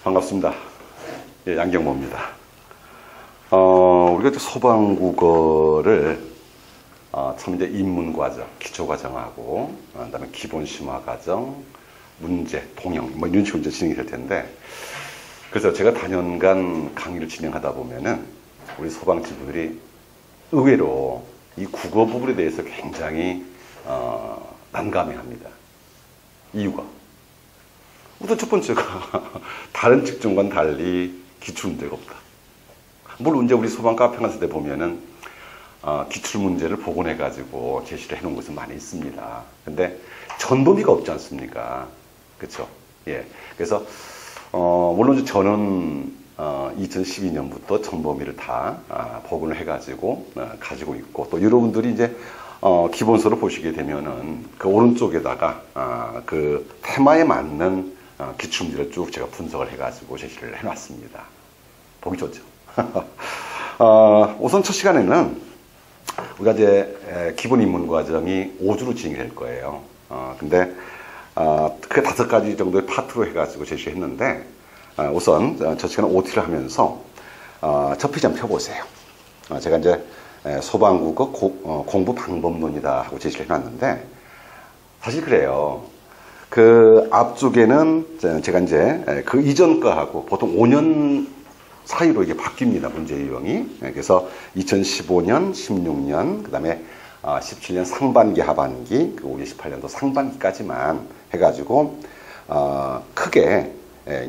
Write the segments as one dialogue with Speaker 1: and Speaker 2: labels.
Speaker 1: 반갑습니다. 예, 양경모입니다. 우리가 소방국어를 참 이제 입문과정, 기초과정하고 그다음에 기본심화과정, 문제, 동영 뭐 이런 식으로 이제 진행이 될 텐데, 그래서 제가 다년간 강의를 진행하다 보면은 우리 소방지부들이 의외로 이 국어 부분에 대해서 굉장히 난감해합니다. 이유가 우선 첫 번째가 다른 직종과는 달리 기출문제가 없다. 물론 이제 우리 소방 카페 갔을 때 보면은 기출문제를 복원해가지고 제시를 해놓은 곳은 많이 있습니다. 근데 전범위가 없지 않습니까? 그렇죠? 예. 그래서 물론 저는 2012년부터 전범위를 다 복원을 해가지고 가지고 있고, 또 여러분들이 이제 기본서를 보시게 되면은 그 오른쪽에다가 그 테마에 맞는 기출문제를 쭉 제가 분석을 해가지고 제시를 해놨습니다. 보기 좋죠? 우선 첫 시간에는 우리가 이제 기본 입문 과정이 5주로 진행이 될 거예요. 근데 그 5가지 정도의 파트로 해가지고 제시했는데, 우선 첫 시간은 OT를 하면서 첫 페이지 한번 펴보세요. 제가 이제 소방국어 공부 방법론이다 하고 제시를 해놨는데, 사실 그래요. 그 앞쪽에는 제가 이제 그 이전 거하고 보통 5년 사이로 이게 바뀝니다, 문제 유형이. 그래서 2015년, 16년, 그 다음에 17년 상반기, 하반기, 그리고 18년도 상반기까지만 해가지고 크게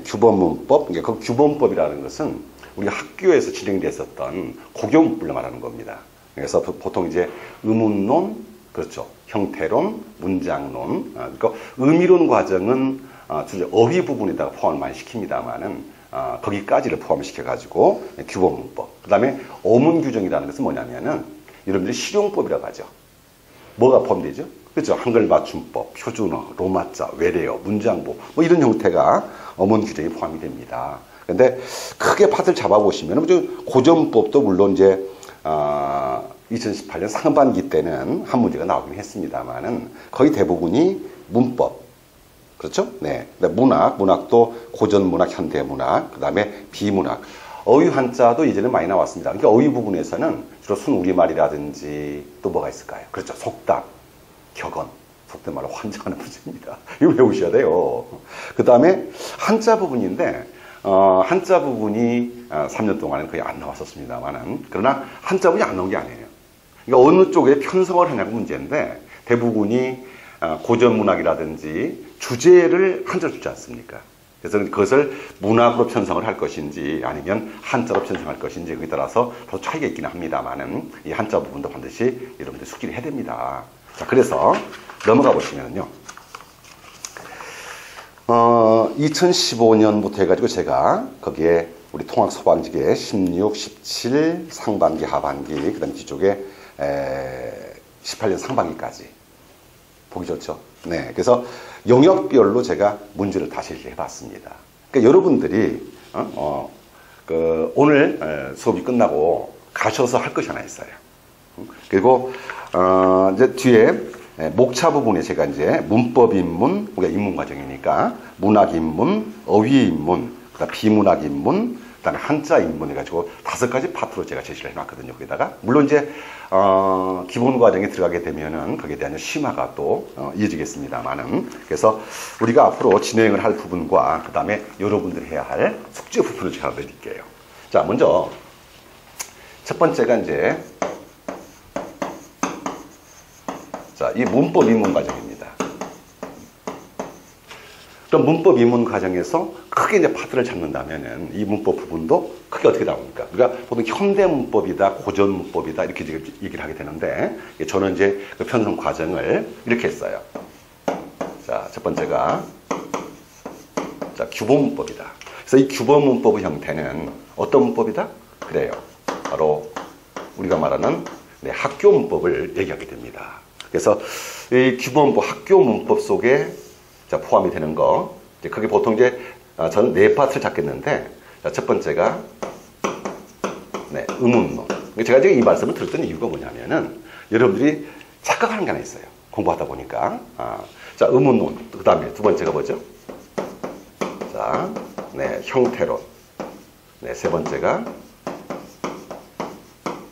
Speaker 1: 규범문법, 그러니까 그 규범법이라는 것은 우리가 학교에서 진행됐었던 고교문법을 말하는 겁니다. 그래서 보통 이제 의문론, 그렇죠, 형태론, 문장론, 그러니까 의미론 과정은 주로 어휘 부분에다가 포함을 많이 시킵니다만은 거기까지를 포함시켜가지고 규범문법. 그 다음에 어문규정이라는 것은 뭐냐면은 여러분들이 실용법이라고 하죠. 뭐가 포함되죠? 그렇죠. 한글 맞춤법, 표준어, 로마자, 외래어, 문장부 뭐 이런 형태가 어문규정이 포함이 됩니다. 근데 크게 파트를 잡아보시면 고전법도 물론 이제 2018년 상반기 때는 한 문제가 나오긴 했습니다만은 거의 대부분이 문법. 그렇죠? 네. 문학도 고전문학, 현대문학, 그 다음에 비문학. 어휘 한자도 이제는 많이 나왔습니다. 그러니까 어휘 부분에서는 주로 순우리말이라든지 또 뭐가 있을까요? 그렇죠. 속담, 격언. 속된 말로 환장하는 문제입니다. 이거 외우셔야 돼요. 그 다음에 한자 부분인데, 한자 부분이 3년 동안은 거의 안 나왔었습니다만은, 그러나 한자 부분이 안 나온 게 아니에요. 그러니까 어느 쪽에 편성을 하냐고 문제인데, 대부분이 고전문학이라든지 주제를 한자로 주지 않습니까? 그래서 그것을 문학으로 편성을 할 것인지 아니면 한자로 편성할 것인지 거기에 따라서 더 차이가 있기는 합니다만은 이 한자 부분도 반드시 여러분들 숙지를 해야 됩니다. 자, 그래서 넘어가 보시면요. 2015년부터 해가지고 제가 거기에 우리 통학소방직의 16, 17 상반기, 하반기, 그 다음에 뒤쪽에 18년 상반기까지 보기 좋죠. 네. 그래서 영역별로 제가 문제를 다 제시해 봤습니다. 그러니까 여러분들이, 오늘 수업이 끝나고 가셔서 할 것이 하나 있어요. 그리고, 이제 뒤에 목차 부분에 제가 이제 문법 입문, 우리가 입문 과정이니까 문학 입문, 어휘 입문, 그다음 비문학 입문, 그다음에 한자 입문 해가지고 5가지 파트로 제가 제시를 해놨거든요. 거기다가 물론 이제 기본 과정에 들어가게 되면은 거기에 대한 심화가 또 이어지겠습니다만은, 그래서 우리가 앞으로 진행을 할 부분과 그다음에 여러분들이 해야 할 숙제 부분을 제가 드릴게요. 자, 먼저 첫 번째가 이제 이 문법 입문 과정입니다. 그럼 문법 입문 과정에서 크게 이제 파트를 잡는다면은 이 문법 부분도 크게 어떻게 나옵니까? 우리가 보통 현대 문법이다, 고전 문법이다 이렇게 얘기를 하게 되는데, 저는 이제 그 편성 과정을 이렇게 했어요. 자, 첫 번째가 규범 문법이다. 그래서 이 규범 문법의 형태는 어떤 문법이다? 그래요. 바로 우리가 말하는 학교 문법을 얘기하게 됩니다. 그래서 이 규범문법, 학교 문법 속에 포함이 되는 거, 그게 보통 이제 저는 4파트를 잡겠는데, 첫 번째가 의문론. 제가 지금 이 말씀을 드렸던 이유가 뭐냐면은 여러분들이 착각하는 게 하나 있어요. 공부하다 보니까. 자, 의문론. 그 다음에 두 번째가 뭐죠? 자, 네, 형태론. 네, 세 번째가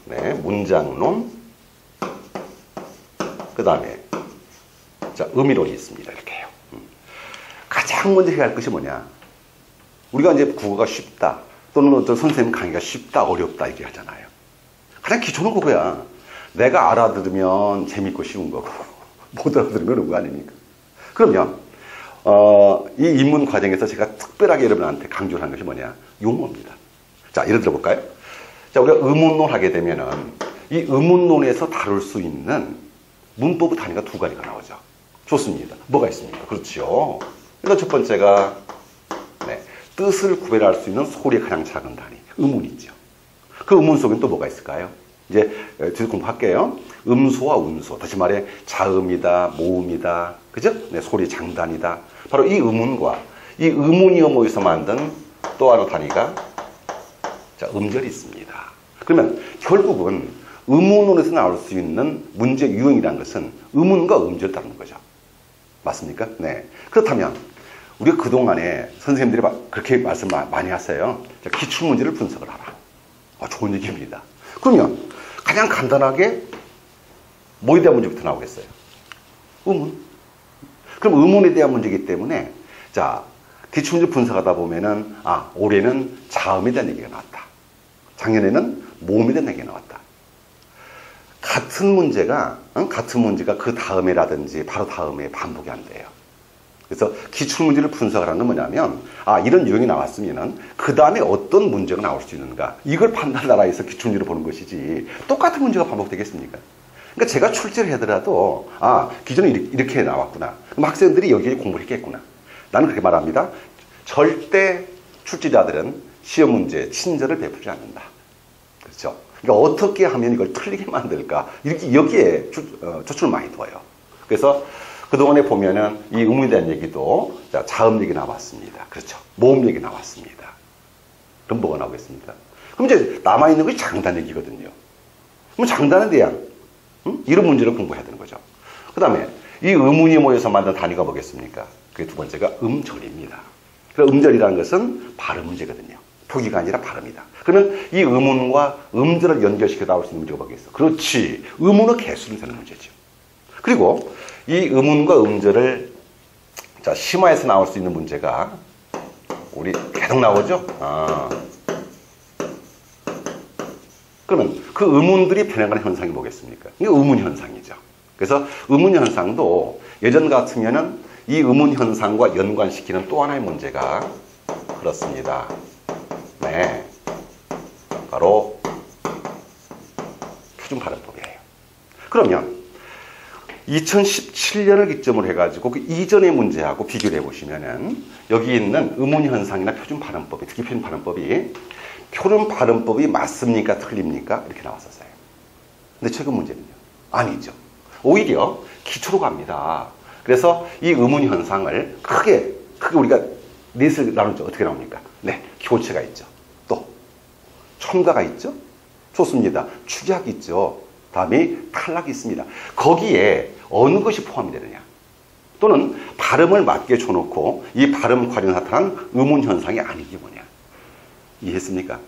Speaker 1: 네, 문장론. 그 다음에 자, 의미론이 있습니다. 이렇게 해요. 가장 먼저 해야 할 것이 뭐냐? 우리가 이제 국어가 쉽다. 또는 어떤 선생님 강의가 쉽다, 어렵다 이렇게 하잖아요. 가장 기초는 그거야. 내가 알아들으면 재밌고 쉬운 거고 못 알아들으면 그런 거 아닙니까? 그러면 이 입문 과정에서 제가 특별하게 여러분한테 강조를 하는 것이 뭐냐? 용어입니다. 자, 예를 들어 볼까요? 자, 우리가 의문론 하게 되면은 이 의문론에서 다룰 수 있는 문법의 단위가 두 가지가 나오죠. 좋습니다. 뭐가 있습니까? 그렇죠. 일단 첫 번째가 네, 뜻을 구별할 수 있는 소리의 가장 작은 단위, 음운이죠. 그 음운 속에는 또 뭐가 있을까요? 이제 뒤에서 공부할게요. 음소와 운소, 다시 말해 자음이다, 모음이다, 그죠? 네, 소리 장단이다. 바로 이 음운과 이 음운이 모여서 만든 또 하나 단위가 자, 음절이 있습니다. 그러면 결국은 음운론에서 나올 수 있는 문제 유형이라는 것은 음운과 음절을 다루는 거죠. 맞습니까? 네. 그렇다면 우리가 그동안에 선생님들이 그렇게 말씀 많이 하세요. 자, 기출문제를 분석을 하라. 좋은 얘기입니다. 그러면 가장 간단하게 뭐에 대한 문제부터 나오겠어요? 음운. 그럼 음운에 대한 문제이기 때문에 자, 기출문제 분석하다 보면은 올해는 자음에 대한 얘기가 나왔다. 작년에는 모음에 대한 얘기가 나왔다. 같은 문제가 그 다음에라든지 바로 다음에 반복이 안 돼요. 그래서 기출문제를 분석하라는 건 뭐냐면 이런 유형이 나왔으면은 그 다음에 어떤 문제가 나올 수 있는가 이걸 판단하라 해서 기출문제를 보는 것이지 똑같은 문제가 반복되겠습니까? 그러니까 제가 출제를 하더라도 기존에 이렇게 나왔구나. 그럼 학생들이 여기에 공부를 했겠구나. 나는 그렇게 말합니다. 절대 출제자들은 시험 문제 친절을 베풀지 않는다. 그렇죠? 그러니까 어떻게 하면 이걸 틀리게 만들까? 이렇게 여기에 초점을 많이 둬요. 그래서 그동안에 보면은 이 음운에 대한 얘기도 자음 얘기 나왔습니다. 그렇죠. 모음 얘기 나왔습니다. 그럼 뭐가 나오겠습니까? 그럼 이제 남아있는 것이 장단 얘기거든요. 그럼 장단에 대한 이런 문제를 공부해야 되는 거죠. 그 다음에 이 음운이 모여서 만든 단위가 뭐겠습니까? 그게 두 번째가 음절입니다. 그럼 음절이라는 것은 발음 문제거든요. 표기가 아니라 발음이다. 그러면 이 음운과 음절을 연결시켜 나올 수 있는 문제가 뭐겠어? 그렇지. 음운의 개수를 세는 문제죠. 그리고 이 음운과 음절을 자, 심화해서 나올 수 있는 문제가 우리 계속 나오죠? 그러면 그 음운들이 변해가는 현상이 뭐겠습니까? 이게 음운 현상이죠. 그래서 음운 현상도 예전 같으면은 이 음운 현상과 연관시키는 또 하나의 문제가 그렇습니다. 네. 바로 표준 발음법이에요. 그러면 2017년을 기점으로 해가지고 그 이전의 문제하고 비교를 해보시면은 여기 있는 음운 현상이나 표준 발음법이, 특히 표준 발음법이 맞습니까? 틀립니까? 이렇게 나왔었어요. 근데 최근 문제는요? 아니죠. 오히려 기초로 갑니다. 그래서 이 음운 현상을 크게 우리가 넷을 나누죠. 어떻게 나옵니까? 네, 교체가 있죠. 또 첨가가 있죠. 좋습니다. 축약이 있죠. 다음에 탈락이 있습니다. 거기에 어느 것이 포함이 되느냐? 또는 발음을 맞게 줘놓고 이 발음 과정에 나타난 음운 현상이 아닌 게 뭐냐? 이해했습니까?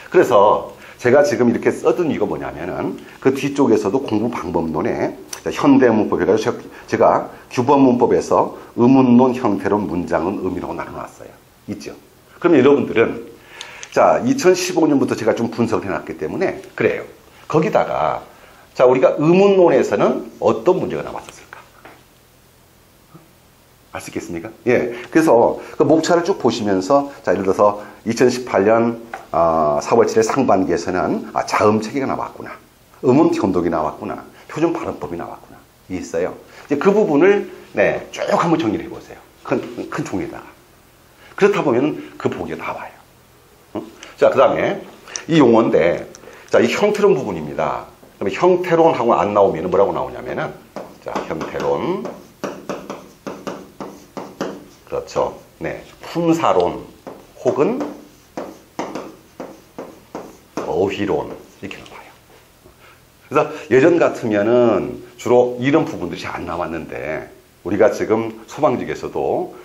Speaker 1: 그래서 제가 지금 이렇게 써둔 이유가 뭐냐면은 그 뒤쪽에서도 공부 방법론에 현대문법이라서 제가 규범문법에서 음운론, 형태론, 문장은 의미라고 나눠놨어요. 있죠? 그러면 여러분들은 자, 2015년부터 제가 좀 분석을 해놨기 때문에 그래요. 거기다가 자, 우리가 음운론에서는 어떤 문제가 나왔었을까? 알 수 있겠습니까? 예. 그래서 그 목차를 쭉 보시면서 자, 예를 들어서 2018년 4월 7일 상반기에서는 자음 체계가 나왔구나. 음운 변동이 나왔구나. 표준 발음법이 나왔구나. 이게 있어요. 이제 그 부분을 네, 쭉 한번 정리를 해보세요. 큰 종이에다가. 그렇다 보면 그 보기가 나와요. 자, 그 다음에 이 용어인데 자, 이 형태론 부분입니다. 그러면 형태론하고 안 나오면 뭐라고 나오냐면은 자, 형태론 그렇죠. 네, 품사론 혹은 어휘론 이렇게 나와요. 그래서 예전 같으면은 주로 이런 부분들이 잘 안 나왔는데 우리가 지금 소방직에서도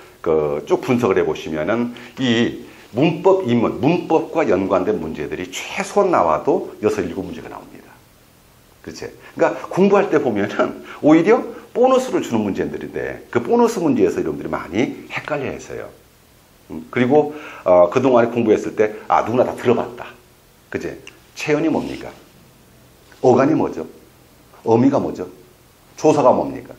Speaker 1: 쭉 분석을 해보시면은 이 문법 입문, 문법과 연관된 문제들이 최소한 나와도 6, 7문제가 나옵니다. 그렇지? 그러니까 공부할 때 보면은 오히려 보너스를 주는 문제들인데 그 보너스 문제에서 여러분들이 많이 헷갈려 했어요. 그리고 그동안에 공부했을 때 누구나 다 들어봤다. 그치? 체언이 뭡니까? 어간이 뭐죠? 어미가 뭐죠? 조사가 뭡니까?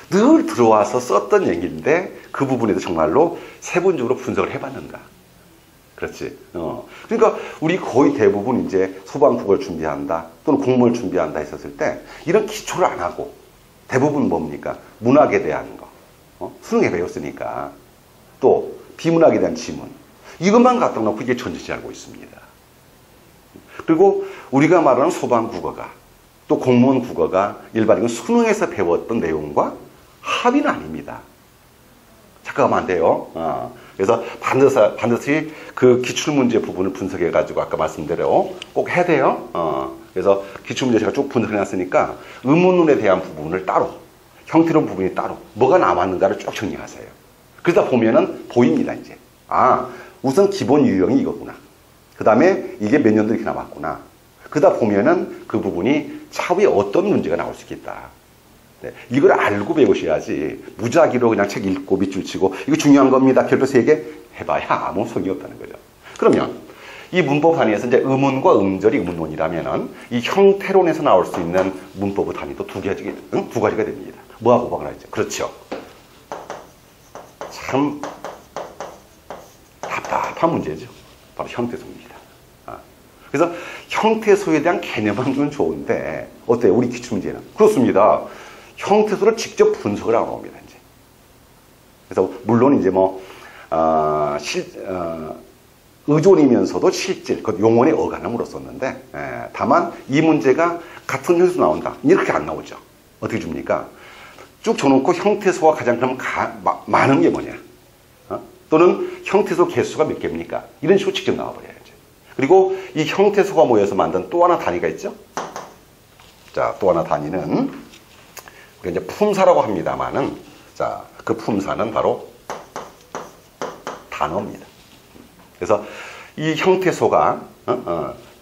Speaker 1: 늘 들어와서 썼던 얘기인데 그 부분에도 정말로 세부적으로 분석을 해봤는가? 그렇지. 그러니까 우리 거의 대부분 이제 소방국어를 준비한다 또는 공무원을 준비한다 했었을 때 이런 기초를 안 하고 대부분 뭡니까? 문학에 대한 거. 수능에 배웠으니까. 또 비문학에 대한 지문. 이것만 갖다 놓고 이게 전체적으로 알고 있습니다. 그리고 우리가 말하는 소방국어가 또 공무원 국어가 일반적인 수능에서 배웠던 내용과 합의는 아닙니다. 착각하면 안 돼요. 그래서 반드시 그 기출문제 부분을 분석해가지고 아까 말씀대로 꼭 해야 돼요. 그래서 기출문제 제가 쭉 분석해놨으니까 의문문에 대한 부분을 따로, 형태로운 부분이 따로, 뭐가 남았는가를 쭉 정리하세요. 그러다 보면은 보입니다, 이제. 우선 기본 유형이 이거구나. 그 다음에 이게 몇 년도 이렇게 남았구나. 그러다 보면은 그 부분이 차후에 어떤 문제가 나올 수 있겠다. 네, 이걸 알고 배우셔야지 무작위로 그냥 책 읽고 밑줄 치고 이거 중요한 겁니다. 별표 3개 해봐야 아무 소용이 없다는 거죠. 그러면 이 문법 단위에서 이제 음운과 음절이 음운론이라면은 이 형태론에서 나올 수 있는 문법의 단위도 두 가지가 됩니다. 뭐하고 뭐가 나있죠? 그렇죠. 참 답답한 문제죠. 바로 형태소입니다. 그래서 형태소에 대한 개념만 좀 좋은데 어때요? 우리 기출문제는? 그렇습니다. 형태소를 직접 분석을 하는 겁니다. 이제. 그래서 물론 이제 의존이면서도 실질, 그 용언의 어간을 물었었는데 다만 이 문제가 같은 형태소 나온다. 이렇게 안 나오죠. 어떻게 줍니까? 쭉 줘놓고 형태소가 가장 그럼 많은 게 뭐냐? 또는 형태소 개수가 몇 개입니까? 이런 식으로 직접 나와버려야죠. 그리고 이 형태소가 모여서 만든 또 하나 단위가 있죠. 자, 또 하나 단위는 우리가 이제 품사라고 합니다만은, 자, 그 품사는 바로 단어입니다. 그래서 이 형태소가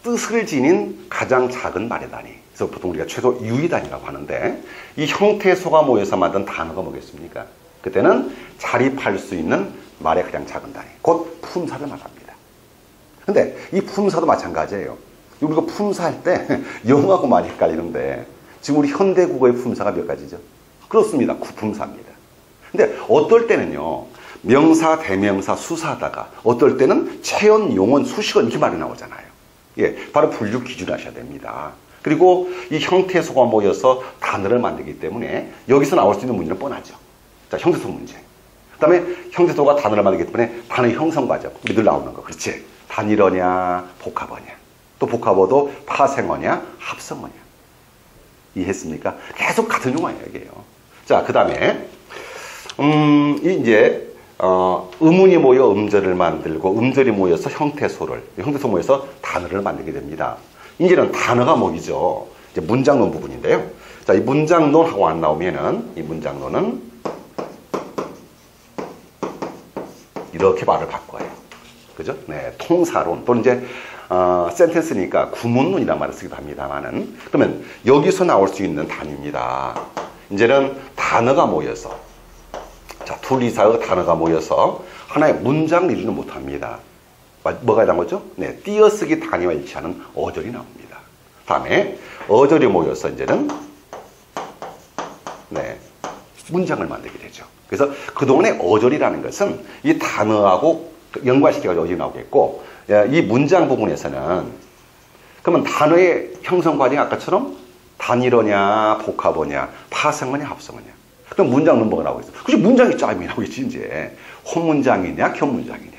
Speaker 1: 뜻을 지닌 가장 작은 말의 단위. 그래서 보통 우리가 최소 유의 단위라고 하는데 이 형태소가 모여서 만든 단어가 뭐겠습니까? 그때는 자립할 수 있는 말의 가장 작은 단위. 곧 품사를 말합니다. 근데 이 품사도 마찬가지예요. 우리가 품사할 때 영어하고 많이 헷갈리는데 지금 우리 현대국어의 품사가 몇 가지죠? 그렇습니다. 구품사입니다. 근데 어떨 때는요. 명사, 대명사, 수사하다가 어떨 때는 체언, 용언, 수식어 이렇게 말이 나오잖아요. 예, 바로 분류 기준하셔야 됩니다. 그리고 이 형태소가 모여서 단어를 만들기 때문에 여기서 나올 수 있는 문제는 뻔하죠. 자, 형태소 문제. 그 다음에 형태소가 단어를 만들기 때문에 단어 형성 과정. 우리 늘 나오는 거. 그렇지? 단일어냐, 복합어냐. 또 복합어도 파생어냐, 합성어냐. 이해했습니까? 계속 같은 용어예요, 이게요. 자, 그 다음에, 이제, 음운이 모여 음절을 만들고 음절이 모여서 형태소 모여서 단어를 만들게 됩니다. 이제는 단어가 뭐이죠? 이제 문장론 부분인데요. 자, 이 문장론하고 안 나오면은 이 문장론은 이렇게 말을 바꿔요. 그죠? 네, 통사론 또는 이제 센텐스니까 구문론이라는 말을 쓰기도 합니다만은 그러면 여기서 나올 수 있는 단위입니다. 이제는 단어가 모여서 자, 둘 이상의 단어가 모여서 하나의 문장을 이루는 못합니다. 뭐가 나온 거죠? 네, 띄어쓰기 단위와 일치하는 어절이 나옵니다. 다음에 어절이 모여서 이제는 네, 문장을 만들게 되죠. 그래서 그동안의 어절이라는 것은 이 단어하고 연관시켜가지고 어절이 나오겠고 이 문장 부분에서는 그러면 단어의 형성 과정이 아까처럼 단일어냐, 복합어냐, 파생어냐, 합성어냐. 그럼 문장은 뭐가 나오겠어? 그치, 문장이 짬이 나오겠지, 이제. 혼문장이냐, 견문장이냐.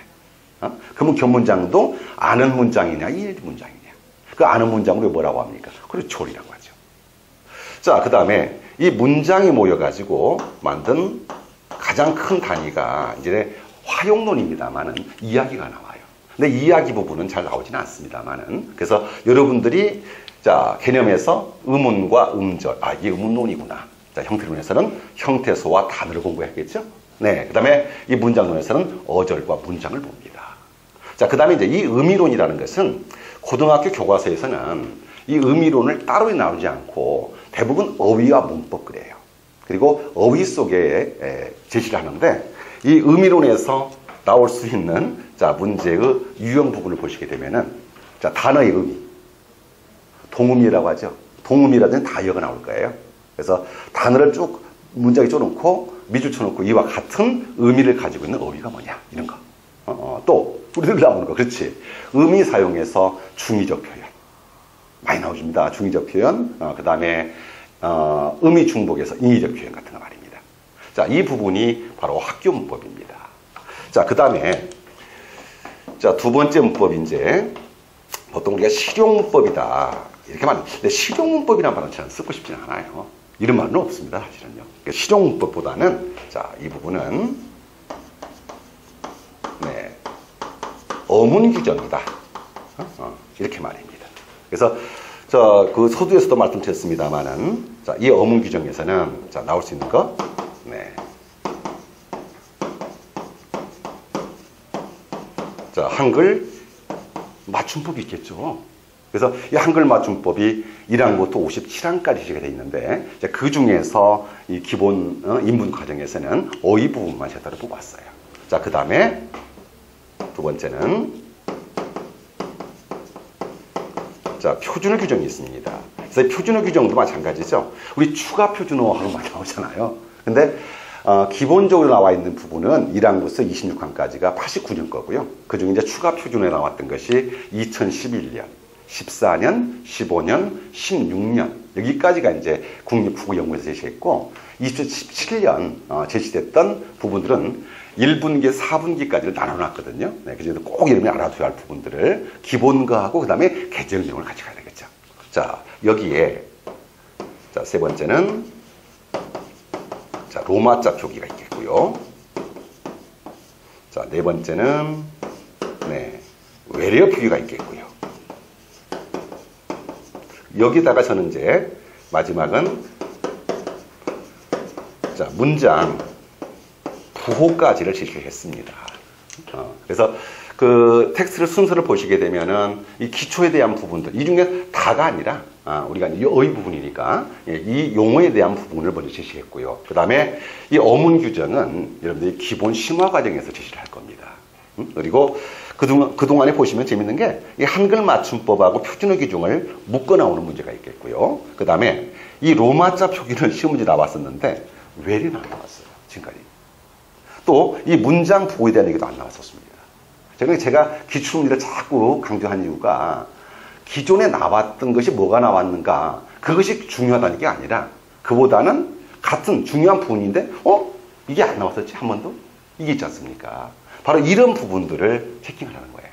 Speaker 1: 그러면 견문장도 아는 문장이냐, 이 문장이냐. 그 아는 문장으로 뭐라고 합니까? 그리고 조리라고 하죠. 자, 그 다음에 이 문장이 모여가지고 만든 가장 큰 단위가 이제 화용론입니다만은 이야기가 나와요. 근데 이야기 부분은 잘 나오지는 않습니다만은. 그래서 여러분들이 자, 개념에서 음운과 음절. 이게 음운론이구나. 자, 형태론에서는 형태소와 단어를 공부해야겠죠? 네. 그 다음에 이 문장론에서는 어절과 문장을 봅니다. 자, 그 다음에 이제 이 의미론이라는 것은 고등학교 교과서에서는 이 의미론을 따로 나오지 않고 대부분 어휘와 문법 그래요. 그리고 어휘 속에 제시를 하는데 이 의미론에서 나올 수 있는 자, 문제의 유형 부분을 보시게 되면은 자, 단어의 의미. 동의미라고 하죠. 동의미라든지 다이어가 나올 거예요. 그래서 단어를 쭉 문장에 쪼놓고 밑줄 쳐놓고 이와 같은 의미를 가지고 있는 어휘가 뭐냐 이런 거. 또 우리들 나오는 거 그렇지. 의미 사용해서 중의적 표현 많이 나오십니다. 중의적 표현. 그 다음에 의미 중복에서 인의적 표현 같은 거 말입니다. 자, 이 부분이 바로 학교 문법입니다. 자, 그 다음에 자, 두 번째 문법이 이제 보통 우리가 실용문법이다 이렇게 말합니다. 근데 실용문법이라는 말은 저는 쓰고 싶지는 않아요. 이런 말은 없습니다. 사실은요. 그러니까 실용문법보다는 자, 이 부분은 네, 어문 규정이다. 이렇게 말입니다. 그래서 그 서두에서도 말씀드렸습니다만은 자, 이 어문 규정에서는 자, 나올 수 있는 거 네. 자, 한글 맞춤법이 있겠죠. 그래서 이 한글 맞춤법이 1항부터 57항까지 제시가 되어 있는데 그 중에서 이 기본 인문 과정에서는 어휘 부분만 제가 따로 뽑았어요. 자, 그 다음에 두 번째는 자, 표준어 규정이 있습니다. 그래서 표준어 규정도 마찬가지죠. 우리 추가 표준어하고 많이 나오잖아요. 근데 기본적으로 나와 있는 부분은 1항부터 26항까지가 89년 거고요. 그 중에 이제 추가 표준에 나왔던 것이 2011년, 14년, 15년, 16년 여기까지가 이제 국립국어연구원에서 제시했고 2017년 제시됐던 부분들은 1분기, 4분기까지를 나눠놨거든요. 네, 그중에서 꼭 이름을 알아둬야 할 부분들을 기본과하고 그 다음에 개정 내용을 같이 가야 되겠죠. 자, 여기에 자, 세 번째는 자, 로마자 표기가 있겠고요. 자, 네 번째는 네, 외래어 표기가 있겠고요. 여기다가 저는 이제 마지막은 자, 문장 부호까지를 제시했습니다. 그래서 그 텍스트를 순서를 보시게 되면은 이 기초에 대한 부분들 이 중에 다가 아니라 우리가 어휘 부분이니까 이 용어에 대한 부분을 먼저 제시했고요. 그 다음에 이 어문 규정은 여러분들이 기본 심화 과정에서 제시를 할 겁니다. 그리고 그동안에 보시면 재밌는 게 이 한글 맞춤법하고 표준어 규정을 묶어 나오는 문제가 있겠고요. 그 다음에 이 로마자 표기는 시험 문제 나왔었는데 외래는 안 나왔어요. 지금까지. 또 이 문장 부호에 대한 얘기도 안 나왔었습니다. 제가 기출문제를 자꾸 강조한 이유가 기존에 나왔던 것이 뭐가 나왔는가 그것이 중요하다는 게 아니라 그보다는 같은 중요한 부분인데 이게 안 나왔었지 한 번도? 이게 있지 않습니까? 바로 이런 부분들을 체킹하라는 거예요.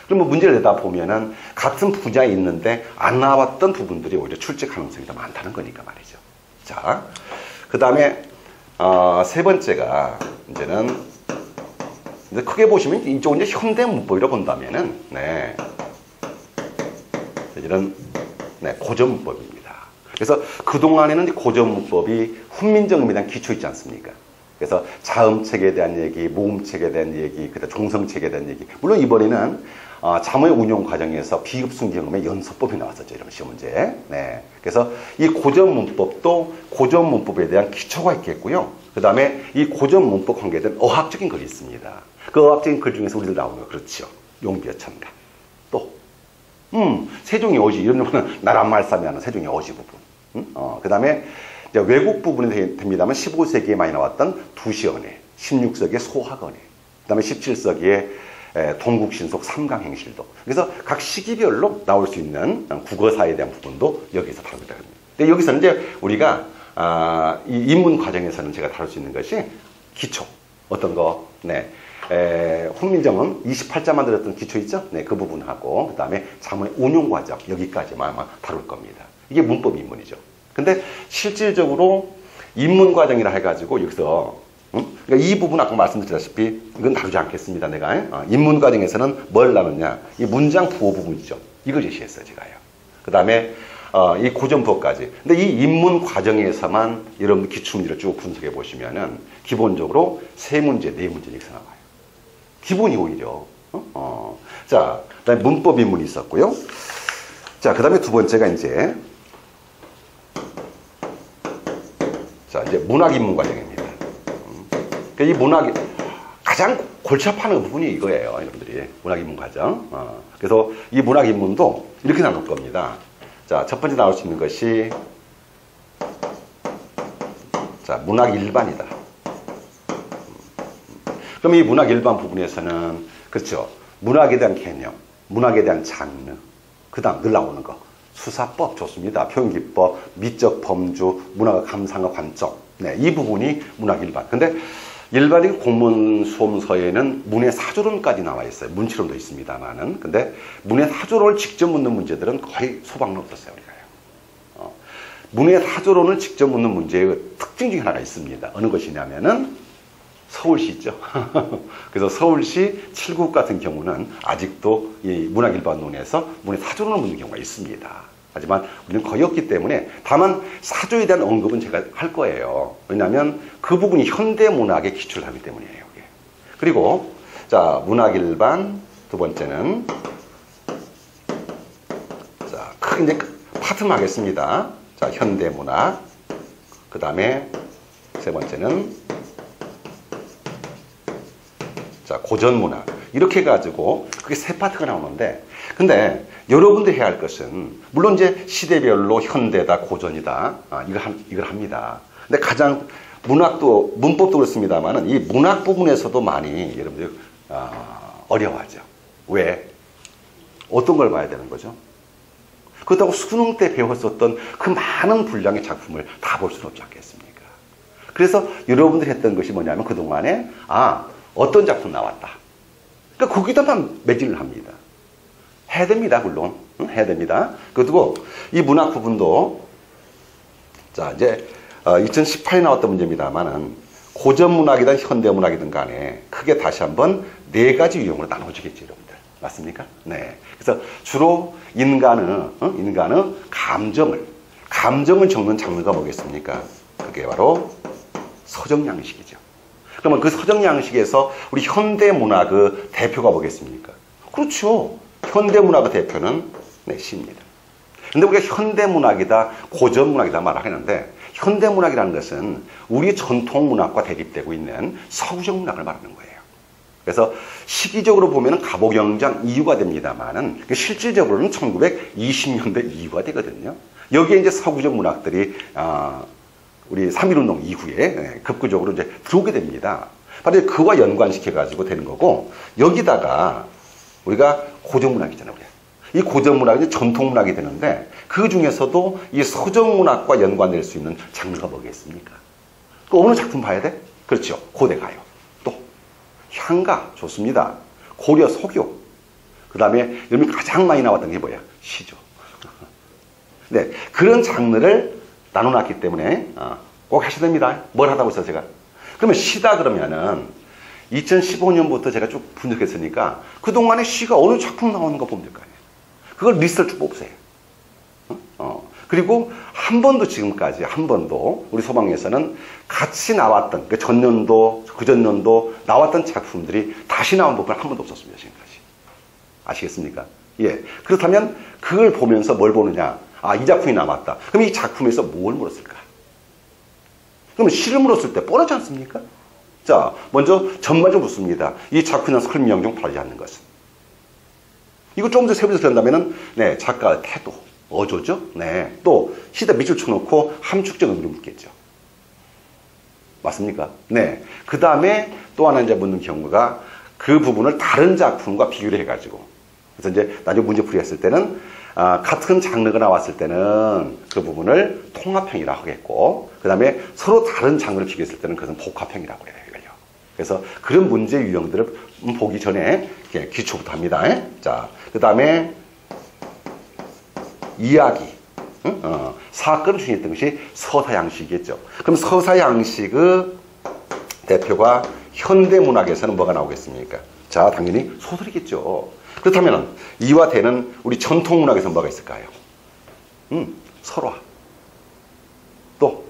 Speaker 1: 그러면 문제를 내다 보면은 같은 분야에 있는데 안 나왔던 부분들이 오히려 출제 가능성이 더 많다는 거니까 말이죠. 자, 그 다음에 세 번째가 이제는 이제 크게 보시면 이쪽은 이제 현대 문법이라고 본다면은 네, 이런 네, 고전 문법입니다. 그래서 그 동안에는 고전 문법이 훈민정음에 대한 기초 있지 않습니까? 그래서 자음책에 대한 얘기, 모음책에 대한 얘기, 그다음 종성책에 대한 얘기. 물론 이번에는 자문의 운용 과정에서 비읍순경음의 연서법이 나왔었죠. 이런 시험 문제. 네. 그래서 이 고전 문법도 고전 문법에 대한 기초가 있겠고요. 그 다음에 이 고전 문법 관계된 어학적인 글이 있습니다. 그 어학적인 글 중에서 우리들 나오는 거 그렇죠. 용비어천가. 또 세종의 어지 이런 경우는 나란말싸미 하는 세종의 어지 부분. 그 다음에 외국 부분이 됩니다만 15세기에 많이 나왔던 두시언해, 16세기의 소학언해, 그 다음에 17세기의 동국신속 삼강행실도. 그래서 각 시기별로 나올 수 있는 국어사에 대한 부분도 여기서 다루게 됩니다. 근데 여기서는 이제 우리가 이 입문 과정에서는 제가 다룰 수 있는 것이 기초, 어떤 거, 네. 훈민정음 28자만 들었던 기초 있죠? 네, 그 부분하고, 그 다음에 자문의 운용 과정, 여기까지만 아마 다룰 겁니다. 이게 문법 입문이죠. 근데 실질적으로 입문 과정이라 해가지고 여기서 그러니까 이 부분 아까 말씀드렸다시피 이건 다루지 않겠습니다. 내가 입문 과정에서는 뭘 나누냐 이 문장 부호 부분이죠. 이걸 제시했어요. 제가요. 그 다음에 이 고전법까지. 근데 이 입문 과정에서만 여러분 기출문제를 쭉 분석해 보시면은 기본적으로 3문제, 4문제 이렇게 나와요. 기본이 오히려 자, 그다음에 문법 인문이 있었고요. 자, 그다음에 두 번째가 이제 자, 이제 문학 인문 과정입니다. 그러니까 이 문학 가장 골치 아파하는 부분이 이거예요, 여러분들이. 문학 인문 과정. 그래서 이 문학 인문도 이렇게 나눌 겁니다. 자, 첫 번째 나올 수 있는 것이 자, 문학 일반이다. 그럼 이 문학 일반 부분에서는 그렇죠. 문학에 대한 개념, 문학에 대한 장르, 그 다음 늘 나오는 거. 수사법 좋습니다. 표현기법, 미적 범주, 문학의 감상의 관점. 네, 이 부분이 문학 일반. 근데 일반적인 공문 수험서에는 문해 사조론까지 나와 있어요. 문치론도 있습니다만은. 근데 문해 사조론을 직접 묻는 문제들은 거의 소박은 없었어요. 우리가요. 문해 사조론을 직접 묻는 문제의 특징 중에 하나가 있습니다. 어느 것이냐면은 서울시 있죠. 그래서 서울시 7급 같은 경우는 아직도 이 문학 일반론에서 문해 사조론을 묻는 경우가 있습니다. 하지만 우리는 거의 없기 때문에 다만 사조에 대한 언급은 제가 할 거예요. 왜냐하면 그 부분이 현대 문학의 기초를 하기 때문이에요. 이게. 그리고 자, 문학 일반 두 번째는 자, 크게 이제 파트만 하겠습니다. 자, 현대 문학. 그 다음에 세 번째는 자, 고전 문학. 이렇게 해가지고 그게 세 파트가 나오는데 근데 여러분들이 해야 할 것은 물론 이제 시대별로 현대다 고전이다 이걸 합니다. 근데 가장 문학도 문법도 그렇습니다만은 이 문학 부분에서도 많이 여러분들 어려워하죠. 왜? 어떤 걸 봐야 되는 거죠? 그렇다고 수능 때 배웠었던 그 많은 분량의 작품을 다 볼 수는 없지 않겠습니까? 그래서 여러분들이 했던 것이 뭐냐면 그동안에 어떤 작품 나왔다. 그러니까 거기다만 매진을 합니다. 해야 됩니다, 물론. 해야 됩니다. 그리고 이 문학 부분도, 자, 이제, 2018에 나왔던 문제입니다만은, 고전 문학이든 현대 문학이든 간에 크게 다시 한번 네 가지 유형으로 나눠지겠죠, 여러분들. 맞습니까? 네. 그래서 주로 인간의 감정을 적는 장르가 뭐겠습니까? 그게 바로 서정 양식이죠. 그러면 그 서정 양식에서 우리 현대 문학의 대표가 뭐겠습니까? 그렇죠. 현대 문학의 대표는 시입니다. 근데 우리가 현대 문학이다, 고전 문학이다 말하는데 현대 문학이라는 것은 우리 전통 문학과 대립되고 있는 서구적 문학을 말하는 거예요. 그래서 시기적으로 보면 갑오경장 이후가 됩니다만은 실질적으로는 1920년대 이후가 되거든요. 여기에 이제 서구적 문학들이 우리 3.1운동 이후에 급구적으로 이제 들어오게 됩니다. 바로 그와 연관시켜가지고 되는 거고, 여기다가 우리가 고전문학이잖아요. 이 고전문학이 전통문학이 되는데, 그 중에서도 이 서정문학과 연관될 수 있는 장르가 뭐겠습니까? 또 어느 작품 봐야 돼? 그렇죠. 고대가요. 또 향가 좋습니다. 고려 소교. 그 다음에 여러분이 가장 많이 나왔던 게 뭐야? 시죠. 네, 그런 장르를 나눠놨기 때문에 꼭 하셔야 됩니다. 뭘 하다고 했어요, 제가? 그러면 시다 그러면은 2015년부터 제가 쭉 분석했으니까 그동안에 시가 어느 작품 나오는 거 보면 될 거 아니에요. 그걸 리스트를 쭉 뽑으세요. 그리고 한 번도 지금까지 한 번도 우리 소방에서는 같이 나왔던 그 전년도, 그 전년도 나왔던 작품들이 다시 나온 부분 한 번도 없었습니다, 지금까지. 아시겠습니까? 예. 그렇다면 그걸 보면서 뭘 보느냐? 이 작품이 남았다. 그럼 이 작품에서 뭘 물었을까? 그러면 시를 물었을 때 뻔하지 않습니까? 자, 먼저 전반적으로 묻습니다. 이 작품의 설명 중 다르지 않는 것은. 이거 조금 더 세부해서 그런다면은, 네, 작가의 태도, 어조죠? 네. 또, 시대 밑줄 쳐놓고 함축적 의미를 묻겠죠. 맞습니까? 네. 그 다음에 또 하나 이제 묻는 경우가 그 부분을 다른 작품과 비교를 해가지고. 그래서 이제 나중에 문제풀이 했을 때는 같은 장르가 나왔을 때는 그 부분을 통합형이라고 하겠고, 그 다음에 서로 다른 장르를 비교했을 때는 그것은 복합형이라고 해요. 이걸요. 그래서 그런 문제 유형들을 보기 전에 기초부터 합니다. 자, 그 다음에 이야기, 사건을 중요했던 것이 서사양식이겠죠. 그럼 서사양식의 대표가 현대문학에서는 뭐가 나오겠습니까? 자, 당연히 소설이겠죠. 그렇다면 이와 되는 우리 전통문학에서 뭐가 있을까요? 설화. 또,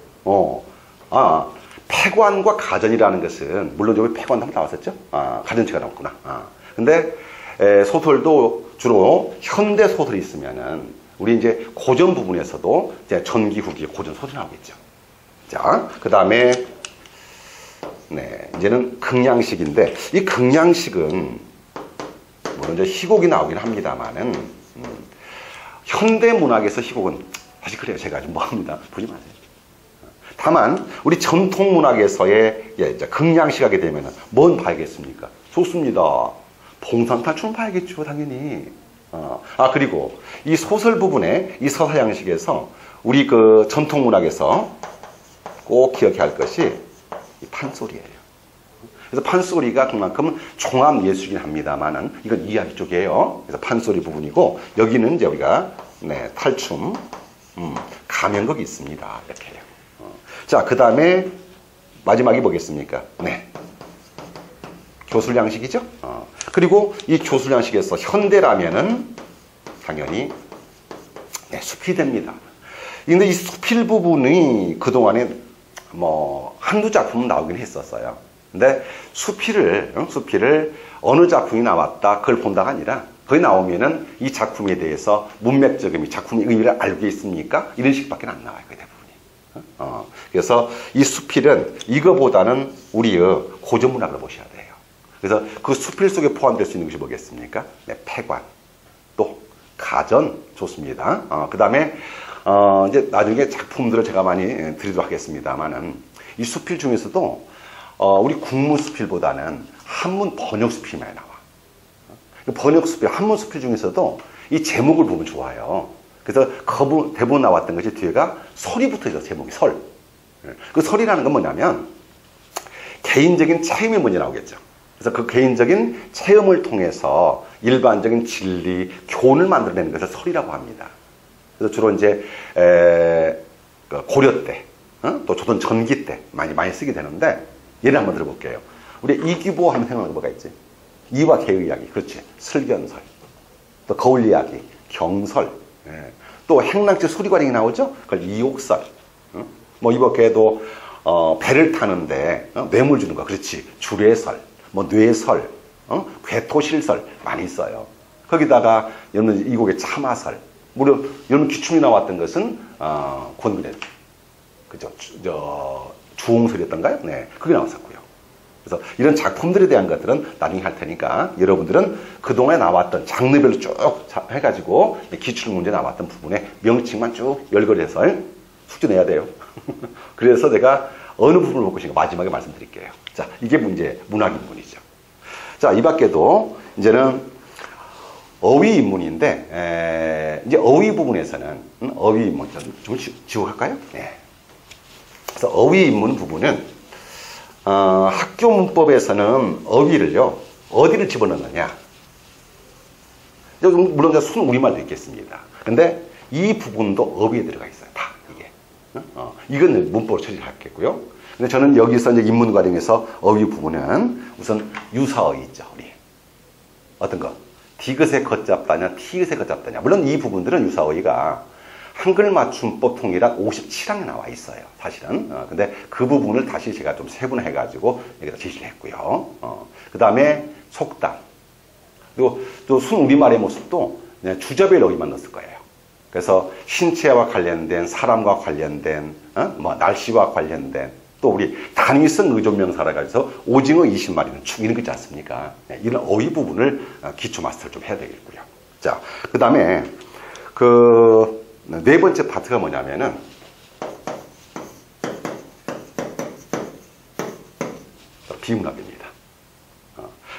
Speaker 1: 폐관과 가전이라는 것은, 물론 여기 폐관도 한번 나왔었죠? 가전체가 나왔구나. 근데 소설도 주로 현대 소설이 있으면은 우리 이제 고전 부분에서도 이제 전기, 후기, 고전 소설이 나오겠죠. 자, 그 다음에 네, 이제는 극량식인데 이 극량식은 물론 이제 희곡이 나오긴 합니다만은 현대 문학에서 희곡은 사실 그래요. 제가 좀 뭐합니다. 보지 마세요. 다만 우리 전통 문학에서의 이제 극량식 하게 되면은 뭔 봐야겠습니까? 좋습니다. 봉산탈출 봐야겠죠, 당연히. 그리고 이 소설 부분에 이 서사양식에서 우리 그 전통 문학에서 꼭 기억해야 할 것이 이 판소리예요. 그래서 판소리가 그만큼 종합 예술이긴 합니다만은 이건 이야기 쪽이에요. 그래서 판소리 부분이고 여기는 이제 우리가 네, 탈춤, 가면극이 있습니다. 이렇게 해요. 자, 그 다음에 마지막이 뭐겠습니까? 네. 교술양식이죠. 그리고 이 교술양식에서 현대라면은 당연히 네, 수필이 됩니다. 근데 이 수필 부분이 그동안에 뭐 한두 작품은 나오긴 했었어요. 근데 수필을 어느 작품이 나왔다 그걸 본다가 아니라 거기 나오면은 이 작품에 대해서 문맥적인 작품의 의미를 알고 있습니까? 이런 식밖에 안 나와요. 그 대부분이. 그래서 이 수필은 이거보다는 우리의 고전 문학을 보셔야 돼요. 그래서 그 수필 속에 포함될 수 있는 것이 뭐겠습니까? 네, 패관, 또 가전 좋습니다. 그 다음에 이제 나중에 작품들을 제가 많이 드리도록 하겠습니다만은 이 수필 중에서도 우리 국문 수필보다는 한문 번역 수필이 많이 나와. 번역 수필, 한문 수필 중에서도 이 제목을 보면 좋아요. 그래서 대부분 나왔던 것이 뒤에가 설이 붙어 있어, 제목이 설. 그 설이라는 건 뭐냐면 개인적인 체험이 먼저 나오겠죠. 그래서 그 개인적인 체험을 통해서 일반적인 진리, 교훈을 만들어내는 것을 설이라고 합니다. 그래서 주로 이제 고려 때, 또 조선 전기 때 많이 쓰게 되는데 예를 한번 들어볼게요. 우리 이규보 하면 생각나는 뭐가 있지? 이와 개의 이야기, 그렇지. 슬견설, 또 거울 이야기, 경설, 또 행랑제 수리관행이 나오죠? 그걸 이옥설. 뭐 이밖에도 배를 타는데 뇌물 주는 거, 그렇지. 주례설, 뭐 뇌설, 괴토실설 많이 있어요. 거기다가 여러분 이 곡의 참화설, 물론 여러분 기춤이 나왔던 것은 권근의 그죠? 주홍설이었던가요? 네, 그게 나왔었고요. 그래서 이런 작품들에 대한 것들은 나중에 할 테니까 여러분들은 그동안에 나왔던 장르별로 쭉 해가지고 기출 문제 나왔던 부분에 명칭만 쭉 열거해서 숙제 내야 돼요. 그래서 제가 어느 부분을 볼 것인가 마지막에 말씀드릴게요. 자, 이게 문학 인문이죠. 자, 이 밖에도 이제는 어휘 인문인데 이제 어휘 부분에서는 어휘 인문 좀 지워갈까요? 네. 그래서 어휘 인문 부분은 학교 문법에서는 어휘를요 어디를 집어넣느냐? 물론 순 우리말도 있겠습니다. 근데 이 부분도 어휘에 들어가 있어요. 다 이게. 이건 문법으로 처리를 하겠고요. 근데 저는 여기서 이제 인문 과정에서 어휘 부분은 우선 유사어휘 있죠. 우리 어떤 거? 디귿의 걷잡다냐, 티귿의 걷잡다냐. 물론 이 부분들은 유사어휘가 한글 맞춤법 통일학 57항에 나와 있어요. 사실은. 근데 그 부분을 다시 제가 좀 세분해가지고 여기다 제시를 했고요. 그 다음에 속담. 그리고 또 순우리말의 모습도 주접의 어휘만 넣었을 거예요. 그래서 신체와 관련된, 사람과 관련된, 뭐 날씨와 관련된, 또 우리 단위성 의존명사라 해서 오징어 20마리는 축 이런 거 있지 않습니까? 이런 어휘 부분을 기초 마스터를 좀 해야 되겠고요. 자, 그 다음에 네 번째 파트가 뭐냐면은 비문학입니다.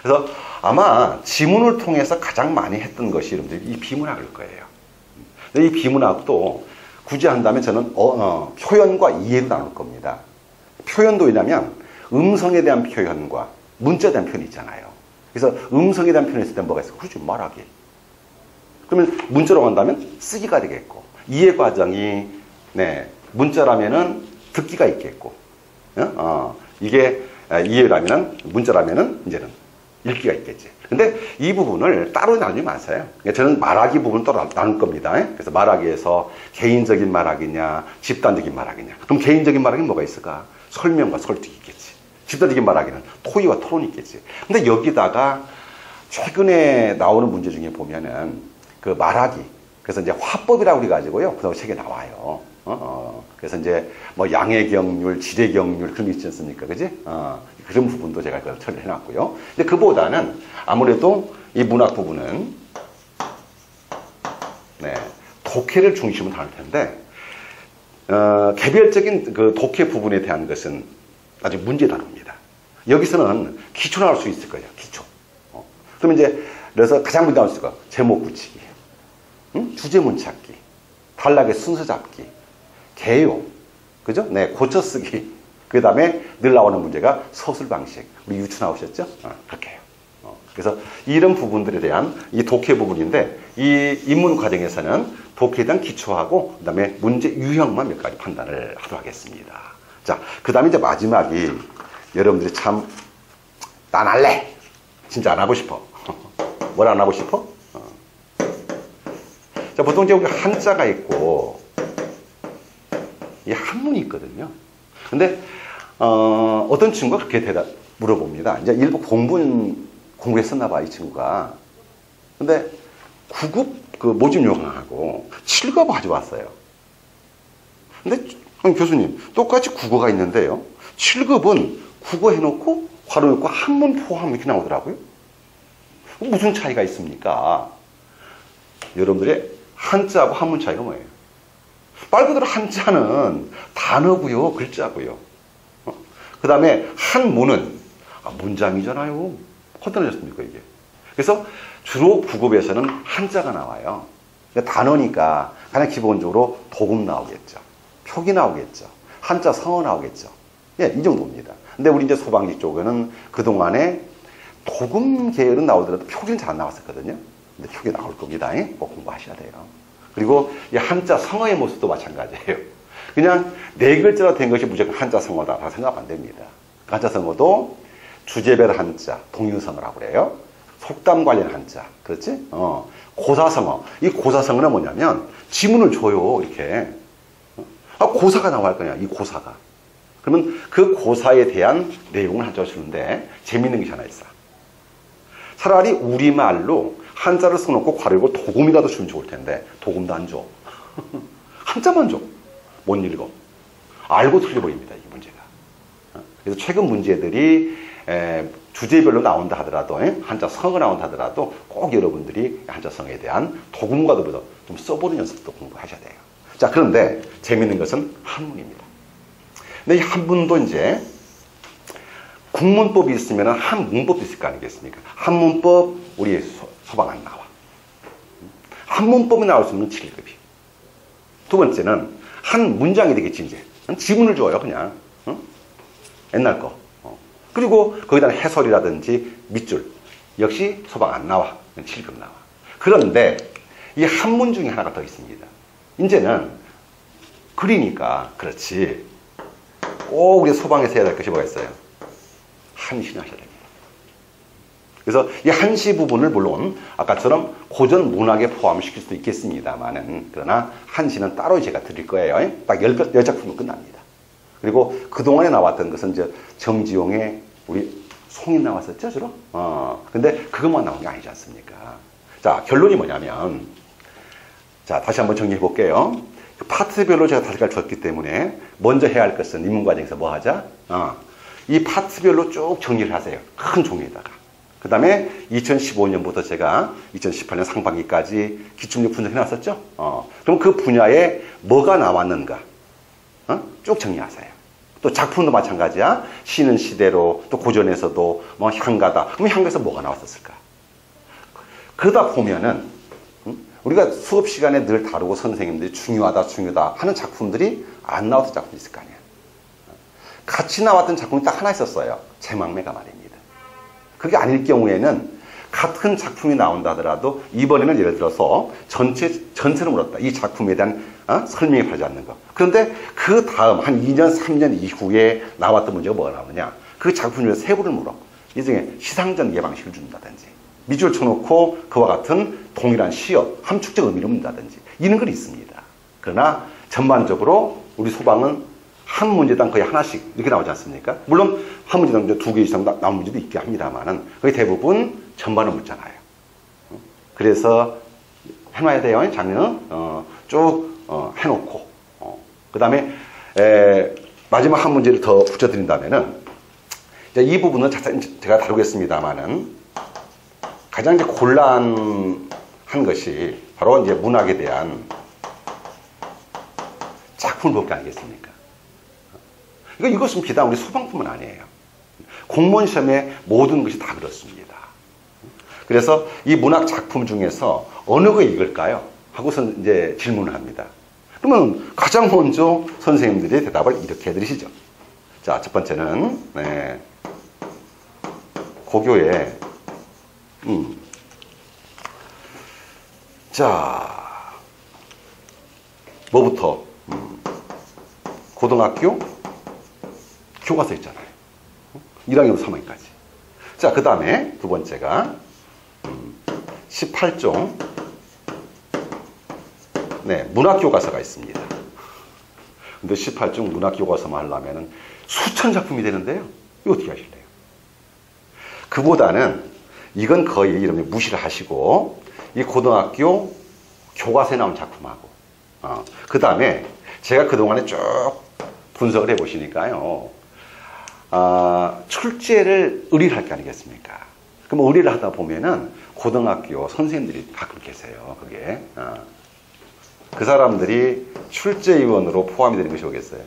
Speaker 1: 그래서 아마 지문을 통해서 가장 많이 했던 것이 여러분들이 이 비문학일 거예요. 근데 이 비문학도 굳이 한다면 저는 표현과 이해로 나눌 겁니다. 표현도 왜냐면 음성에 대한 표현과 문자에 대한 표현이 있잖아요. 그래서 음성에 대한 표현이 있을 때 뭐가 있어요? 그렇죠. 말하기. 그러면 문자로 간다면 쓰기가 되겠고, 이해 과정이 문자라면은 듣기가 있겠고, 이게 이해라면은 문자라면은 이제는 읽기가 있겠지. 근데 이 부분을 따로 나누지 마세요. 저는 말하기 부분을 또 나눌 겁니다. 그래서 말하기에서 개인적인 말하기냐, 집단적인 말하기냐. 그럼 개인적인 말하기는 뭐가 있을까? 설명과 설득이 있겠지. 집단적인 말하기는 토의와 토론이 있겠지. 근데 여기다가 최근에 나오는 문제 중에 보면은 그 말하기. 그래서 이제 화법이라고 그래가지고요. 그다음 책에 나와요. 그래서 이제 뭐 양해경률, 지뢰경률 그런 게 있지 않습니까? 그지? 그런 부분도 제가 그걸 처리해 놨고요. 근데 그보다는 아무래도 이 문학 부분은 네, 독해를 중심으로 다룰 텐데, 개별적인 그 독해 부분에 대한 것은 아주 문제 다룹니다. 여기서는 기초 나올 수 있을 거예요. 기초. 그러면 이제, 그래서 가장 문제 나올 수 있을 거 제목 붙이기, 주제문 찾기, 단락의 순서 잡기, 개요, 그죠? 네, 고쳐 쓰기. 그 다음에 늘 나오는 문제가 서술 방식. 우리 유추 나오셨죠? 그렇게 해요. 그래서 이런 부분들에 대한 이 독해 부분인데, 이 입문 과정에서는 독해에 대한 기초하고, 그 다음에 문제 유형만 몇 가지 판단을 하도록 하겠습니다. 자, 그 다음에 이제 마지막이 여러분들이 참, 난 할래! 진짜 안 하고 싶어. 뭘 안 하고 싶어? 자, 보통 이제 우리 한자가 있고, 이 한문이 있거든요. 근데, 어떤 친구가 그렇게 물어봅니다. 이제 일부 공부했었나봐, 이 친구가. 근데 9급 그 모집 요강하고 7급 가져왔어요. 근데, 아니, 교수님, 똑같이 국어가 있는데요. 7급은 국어 해놓고, 괄호 넣고 한문 포함 이렇게 나오더라고요. 무슨 차이가 있습니까? 여러분들의 한자하고 한문 차이가 뭐예요? 말 그대로 한자는 단어고요, 글자고요. 그 다음에 한문은 문장이잖아요. 어떠셨습니까, 이게? 그래서 주로 9급에서는 한자가 나와요. 그러니까 단어니까 가장 기본적으로 도금 나오겠죠. 표기 나오겠죠. 한자 성어 나오겠죠. 예, 이 정도입니다. 근데 우리 이제 소방직 쪽에는 그동안에 도금 계열은 나오더라도 표기는 잘 안 나왔었거든요. 근데 표기 나올 겁니다. 꼭 공부하셔야 돼요. 그리고 이 한자 성어의 모습도 마찬가지예요. 그냥 네 글자로 된 것이 무조건 한자 성어다. 다 생각하면 안 됩니다. 한자 성어도 주제별 한자, 동유성어라고 그래요. 속담 관련 한자. 그렇지? 고사성어. 이 고사성어는 뭐냐면 지문을 줘요. 이렇게. 고사가 나와야 할 거냐. 이 고사가. 그러면 그 고사에 대한 내용을 한자로 주는데 재밌는 것이 하나 있어. 차라리 우리말로 한자를 써놓고 괄호고 도금이라도 주면 좋을 텐데 도금도 안 줘. 한자만 줘. 못 읽어. 알고 틀려버립니다. 이 문제가. 그래서 최근 문제들이 주제별로 나온다 하더라도 한자 성어 나온다 하더라도 꼭 여러분들이 한자 성어에 대한 도금과 더불어 좀 써보는 연습도 공부하셔야 돼요. 자, 그런데 재밌는 것은 한문입니다. 근데 이 한문도 이제 국문법이 있으면 한문법도 있을 거 아니겠습니까? 한문법 우리 소방 안 나와. 한문법이 나올 수 있는 7급이. 두 번째는 한 문장이 되겠지 이제. 지문을 줘요 그냥. 옛날 거. 그리고 거기다 해설이라든지 밑줄. 역시 소방 안 나와. 7급 나와. 그런데 이 한문 중에 하나가 더 있습니다. 이제는 글이니까 그렇지. 꼭 우리 소방에서 해야 될 것이 뭐가 있어요? 한시는 하셔야 됩니다. 그래서 이 한시 부분을 물론 아까처럼 고전 문학에 포함시킬 수도 있겠습니다만은 그러나 한시는 따로 제가 드릴 거예요. 딱 10작품은 끝납니다. 그리고 그동안에 나왔던 것은 이제 정지용의 우리 송인 나왔었죠, 주로? 근데 그것만 나온 게 아니지 않습니까? 자, 결론이 뭐냐면 자, 다시 한번 정리해 볼게요. 파트별로 제가 다섯 가지 줬기 때문에 먼저 해야 할 것은 입문 과정에서 뭐 하자? 이 파트별로 쭉 정리를 하세요. 큰 종이에다가. 그 다음에 2015년부터 제가 2018년 상반기까지 기출문제 분석해 놨었죠? 그럼 그 분야에 뭐가 나왔는가? 쭉 정리하세요. 또 작품도 마찬가지야. 시는 시대로, 또 고전에서도 뭐 향가다. 그럼 향가에서 뭐가 나왔었을까? 그러다 보면은, 우리가 수업 시간에 늘 다루고 선생님들이 중요하다 하는 작품들이 안 나왔던 작품이 있을 거 아니야. 같이 나왔던 작품이 딱 하나 있었어요. 제망매가 말입니다. 그게 아닐 경우에는 같은 작품이 나온다 하더라도 이번에는 예를 들어서 전체를 물었다. 이 작품에 대한 설명이 하지 않는 거. 그런데 그 다음 한 2년, 3년 이후에 나왔던 문제가 뭐가 나오느냐. 그 작품 중에 세 부를 물어. 이 중에 시상전개 방식을 준다든지 밑줄 쳐놓고 그와 같은 동일한 시어, 함축적 의미를 묻는다든지 이런 건 있습니다. 그러나 전반적으로 우리 소방은 한 문제당 거의 하나씩 이렇게 나오지 않습니까? 물론 한 문제당 두 개 이상 나온 문제도 있긴 합니다만은 거의 대부분 전반을 묻잖아요. 그래서 해놔야 돼요. 장르. 쭉 해놓고. 그 다음에 마지막 한 문제를 더 붙여드린다면은 이 부분은 제가 다루겠습니다만은 가장 이제 곤란한 것이 바로 이제 문학에 대한 작품을 볼 게 아니겠습니까? 이것은 비단 우리 소방뿐만 아니에요. 공무원 시험에 모든 것이 다 그렇습니다. 그래서 이 문학 작품 중에서 어느 거 읽을까요? 하고서 이제 질문을 합니다. 그러면 가장 먼저 선생님들이 대답을 이렇게 해드리시죠. 자, 첫 번째는 고교에 자 뭐부터 고등학교 교과서 있잖아요. 1학년부터 3학년까지. 자, 그 다음에 두 번째가 18종 문학교과서가 있습니다. 근데 18종 문학교과서만 하려면 수천 작품이 되는데요. 이거 어떻게 하실래요? 그보다는 이건 거의 이러면 무시를 하시고 이 고등학교 교과서에 나온 작품하고 그 다음에 제가 그동안에 쭉 분석을 해보시니까요. 출제를 의뢰를 할 게 아니겠습니까? 그럼 의뢰를 하다 보면은 고등학교 선생님들이 가끔 계세요. 그게. 그 사람들이 출제위원으로 포함이 되는 것이 뭐겠어요?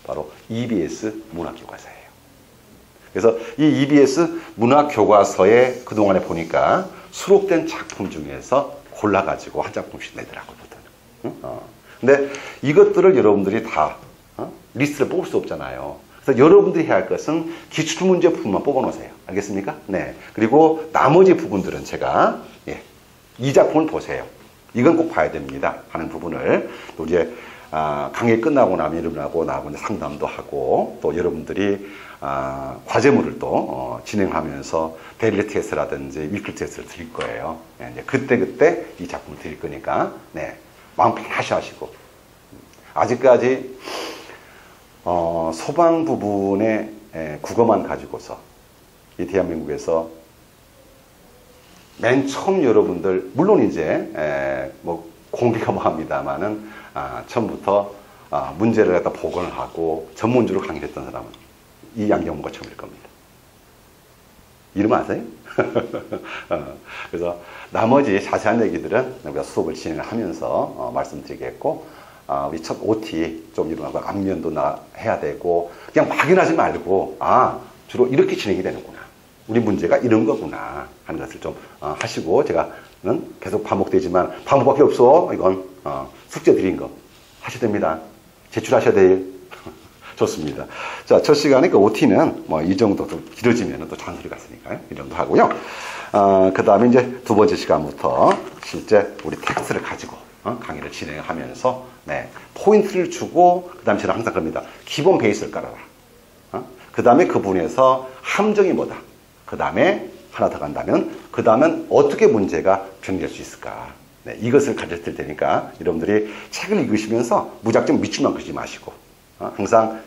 Speaker 1: 바로 EBS 문학교과서예요. 그래서 이 EBS 문학교과서에 그동안에 보니까 수록된 작품 중에서 골라가지고 한 작품씩 내더라고요. 근데 이것들을 여러분들이 다 리스트를 뽑을 수 없잖아요. 그래서 여러분들이 해야 할 것은 기출문제 부분만 뽑아놓으세요. 알겠습니까? 네. 그리고 나머지 부분들은 제가 이 작품을 보세요. 이건 꼭 봐야 됩니다. 하는 부분을 또 이제 강의 끝나고 나면 여러분하고 나하고 상담도 하고 또 여러분들이 과제물을 또 진행하면서 데일리 테스트라든지 위클 테스트를 드릴 거예요. 이제 그때 이 작품을 드릴 거니까 마음 편하시 하시고 아직까지 소방 부분의 국어만 가지고서 이 대한민국에서 맨 처음 여러분들 물론 이제 뭐 공비가 뭐합니다만은 처음부터 문제를 갖다 복원을 하고 전문적으로 강의를 했던 사람은 이 양경모가 처음일 겁니다. 이름 아세요? 그래서 나머지 자세한 얘기들은 우리가 수업을 진행하면서 말씀드리겠고 우리 첫 OT 좀 일어나고 안면도 해야 되고 그냥 확인하지 말고 주로 이렇게 진행이 되는구나. 우리 문제가 이런 거구나 하는 것을 좀 하시고 제가는 계속 반복되지만 반복밖에 없어. 이건 숙제 드린 거 하셔야 됩니다. 제출하셔야 돼요. 좋습니다. 자, 첫 시간에 그 OT는 뭐 이 정도 좀 길어지면 또 잔소리 같으니까요. 이 정도 하고요. 그 다음에 이제 두 번째 시간부터 실제 우리 텍스트를 가지고 강의를 진행하면서 포인트를 주고 그 다음에 저는 항상 그럽니다. 기본 베이스를 깔아라. 그 다음에 그 부분에서 함정이 뭐다. 그 다음에 하나 더 간다면 그 다음은 어떻게 문제가 변경될 수 있을까. 이것을 가르칠 테니까 여러분들이 책을 읽으시면서 무작정 밑줄만 그리지 마시고 항상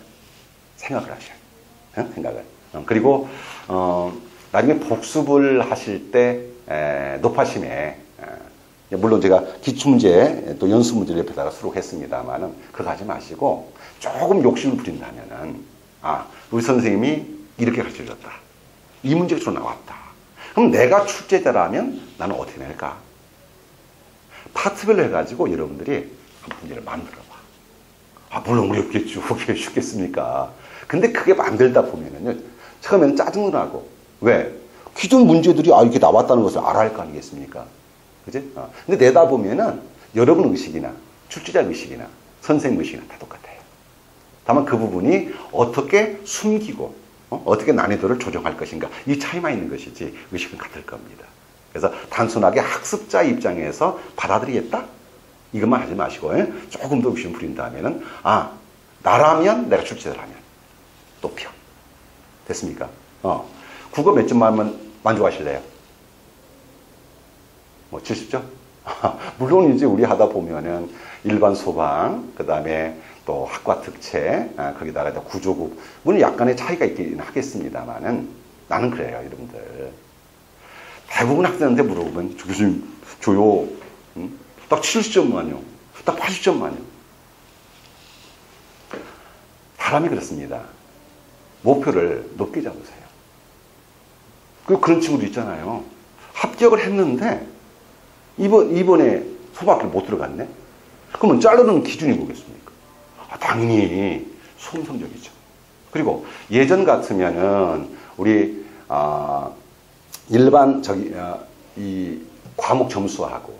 Speaker 1: 생각을 하셔요. 생각을. 그리고 나중에 복습을 하실 때 높아심에 물론 제가 기출문제 또 연습문제를 옆에다가 수록했습니다만은 그거 하지 마시고 조금 욕심을 부린다면은 우리 선생님이 이렇게 가르쳐줬다. 이 문제가 좀 나왔다. 그럼 내가 출제자라면 나는 어떻게 낼까? 파트별로 해가지고 여러분들이 한 문제를 만들어봐. 물론 어렵겠죠. 그게 쉽겠습니까? 근데 그게 만들다 보면은요, 처음에는 짜증도 나고. 왜? 기존 문제들이 이렇게 나왔다는 것을 알아야 할 거 아니겠습니까? 그지? 근데 내다 보면은 여러분 의식이나 출제자 의식이나 선생님 의식이나 다 똑같아요. 다만 그 부분이 어떻게 숨기고 어떻게 난이도를 조정할 것인가 이 차이만 있는 것이지 의식은 같을 겁니다. 그래서 단순하게 학습자 입장에서 받아들이겠다? 이것만 하지 마시고 조금 더 의심 부린다면은 나라면 내가 출제를 하면 높여. 됐습니까? 국어 몇 점 맞으면 만족하실래요? 뭐 70점? 물론 이제 우리 하다 보면은 일반 소방, 그 다음에 또 학과 특채, 거기다가 구조국, 물론 약간의 차이가 있긴 하겠습니다만은 나는 그래요, 여러분들. 대부분 학생한테 물어보면 교수님 줘요. 응? 딱 70점만요. 딱 80점만요. 사람이 그렇습니다. 목표를 높게 잡으세요. 그리고 그런 친구도 있잖아요. 합격을 했는데 이번에 소방학교 못 들어갔네? 그러면 자르는 기준이 뭐겠습니까? 당연히 수험 성적이죠. 그리고 예전 같으면은 우리 일반 이 과목 점수하고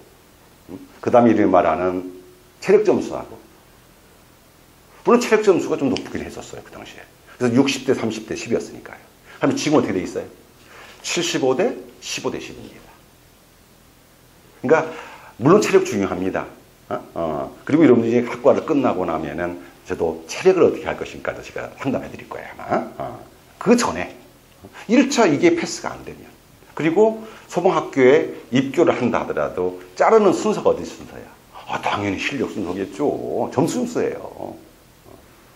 Speaker 1: 그 다음에 이름이 말하는 체력 점수하고 물론 체력 점수가 좀 높긴 했었어요. 그 당시에. 그래서 60대 30대 10이었으니까요. 그럼 지금 어떻게 돼 있어요? 75대 15대 10입니다. 그러니까 물론 체력 중요합니다. 그리고 여러분들이 학과를 끝나고 나면은 저도 체력을 어떻게 할 것인가도 제가 상담해 드릴 거예요, 아마. 그 전에 1차 이게 패스가 안 되면 그리고 소방학교에 입교를 한다 하더라도 자르는 순서가 어디 순서야? 당연히 실력 순서겠죠. 점수 순서예요.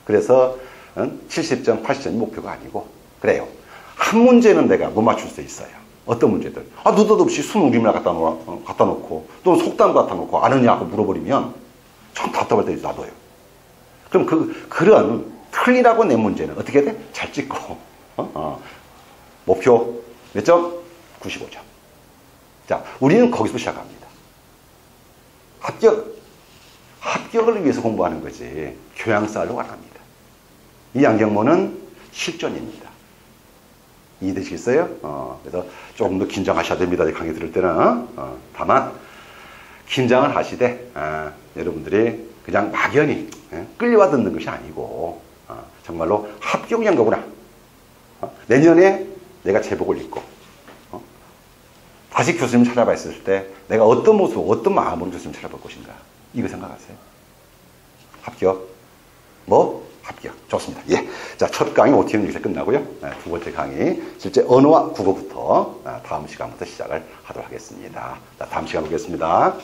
Speaker 1: 그래서 70점, 80점이 목표가 아니고 그래요. 한 문제는 내가 못 맞출 수 있어요. 어떤 문제들? 느닷없이 순우리말 갖다 놓고 또 속담 갖다 놓고 아느냐고 물어버리면 참 답답할 때 나도요. 그럼 그런 틀리라고 낸 문제는 어떻게 돼? 잘 찍고 목표 몇 점? 95점. 자, 우리는 거기서 시작합니다. 합격을 위해서 공부하는 거지 교양 쌓으려고 안 합니다. 이 안경모는 실전입니다. 이해되시겠어요? 그래서 조금 더 긴장하셔야 됩니다. 강의 들을 때는. 다만 긴장을 하시되 여러분들이 그냥 막연히 끌려와 듣는 것이 아니고 정말로 합격한 거구나. 내년에 내가 제복을 입고 다시 교수님 찾아봤을 때 내가 어떤 모습, 어떤 마음으로 교수님 찾아볼 것인가. 이거 생각하세요. 합격. 합격. 좋습니다. 예. 자, 첫 강의 OT는 여기서 끝나고요. 두 번째 강의, 실제 언어와 국어부터 다음 시간부터 시작을 하도록 하겠습니다. 자, 다음 시간 보겠습니다.